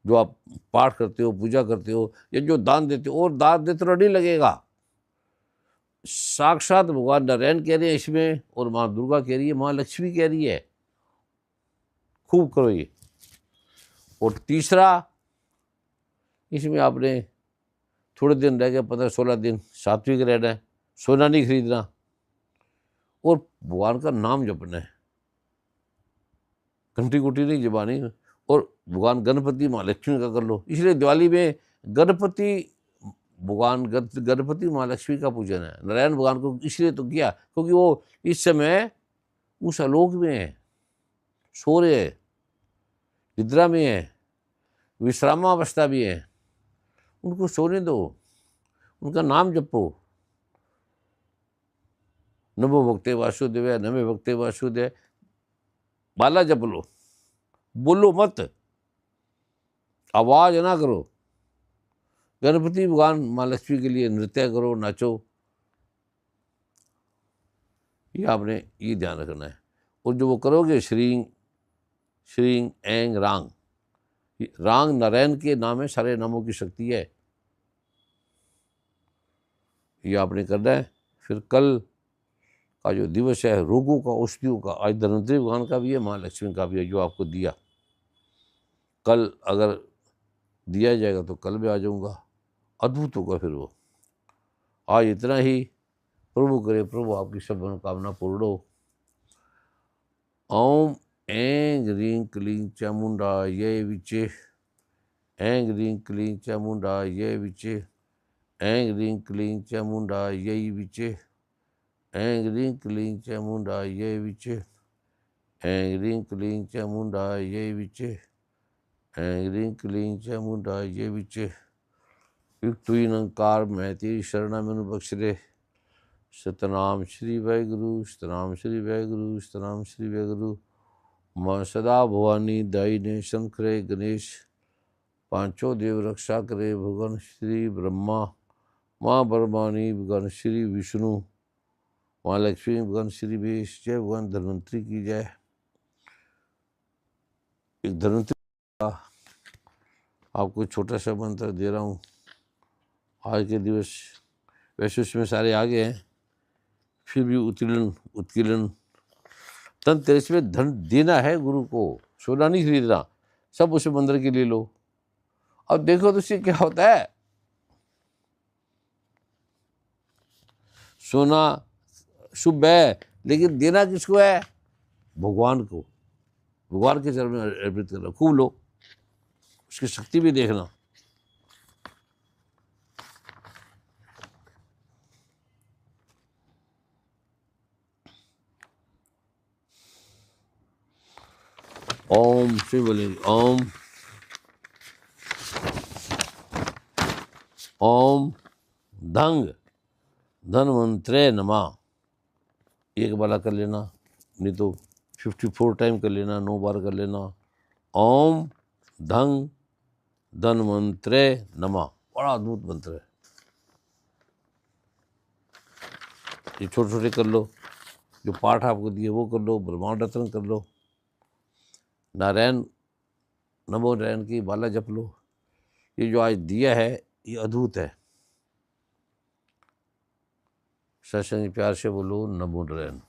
जो आप पाठ करते हो, पूजा करते हो, या जो दान देते हो, और दान देते तो नहीं लगेगा। साक्षात भगवान नारायण कह रहे हैं इसमें, और माँ दुर्गा कह रही है, माँ लक्ष्मी कह रही है, खूब करो ये। और तीसरा, इसमें आपने थोड़े दिन रह गए, 15-16 दिन सात्विक रहना है, सोना नहीं खरीदना, और भगवान का नाम जपना है, घंटी गुटी नहीं जबानी। और भगवान गणपति माँ लक्ष्मी का कर लो। इसलिए दिवाली में गणपति माँ लक्ष्मी का पूजन है। नारायण भगवान को इसलिए तो किया क्योंकि वो इस समय उस आलोक में है, सो रहे है, निद्रा में है, विश्रामावस्था भी है। उनको सोने दो, उनका नाम जपो। नमो भक्ते वासुदेव, नमे भक्ते वासुदेव, बाला जप लो, बोलो मत, आवाज ना करो। गणपति भगवान माँ लक्ष्मी के लिए नृत्य करो, नाचो। ये आपने ये ध्यान रखना है। और जो वो करोगे, श्रींग श्रींग एंग रांग, रांग नारायण के नाम है, सारे नामों की शक्ति है। ये आपने करना है। फिर कल का जो दिवस है रोगों का, औषधियों का, आज धन्वंतरि भगवान का भी है, माँ लक्ष्मी का भी है, जो आपको दिया। कल अगर दिया जाएगा तो कल भी आ जाऊंगा, अद्भुत होगा फिर वो। आज इतना ही। प्रभु करे प्रभु आपकी सब मनोकामना पूर्ण हो। ओम ऐं ह्रीं क्लीं चामुंडायै विचे, ऐं ह्रीं क्लीं चामुंडायै विचे, ऐं ह्रीं क्लीं चामुंडायै विचे, ऐं ह्रीं क्लीं चामुंडायै विचे, ऐं ह्रीं क्लीं चामुंडायै विचे, ऐं ह्रीं क्लीं चामुंडायै विचे। युक्त निरंकार मैं तेरी शरणा मैनू बख्श दे। सतनाम श्री वाहिगुरु, सतनाम श्री वाहिगुरु, सतनाम श्री वाहिगुरु। माँ सदा भवानी दाई ने शंकरे गणेश, पांचों देव रक्षा करे भगवान श्री ब्रह्मा, माँ बरमानी भगवान श्री विष्णु, माँ लक्ष्मी भगवान श्री विष। जय भगवान धन्वंतरि की जय। एक धन्वंतरि का आपको छोटा सा मंत्र दे रहा हूँ आज के दिवस। वैसे उसमें सारे आगे हैं, फिर भी उत्कीर्ण धनतेरस में धन देना है गुरु को, सोना नहीं खरीदना, सब उस मंदिर के लिए लो। अब देखो तो उससे क्या होता है। सोना शुभ है, लेकिन देना किसको है? भगवान को, भगवान के चरण में अर्पित करना। खूब लो, उसकी शक्ति भी देखना। ओम शिव बोलेंगे, ओम धंग धन्वंतरे नमः। एक बाला कर लेना, नहीं तो 54 टाइम कर लेना, 9 बार कर लेना। ओम धं धन्वंतरे नमः, बड़ा अद्भुत मंत्र है। ये छोटे छोटे कर लो, जो पाठ आपको दिए वो कर लो, ब्रह्मांड रत्न कर लो, नारायण नमो नारायण की माला जप लो। ये जो आज दिया है ये अद्भुत है। सत्संग प्यार से बोलो नमो नारायण।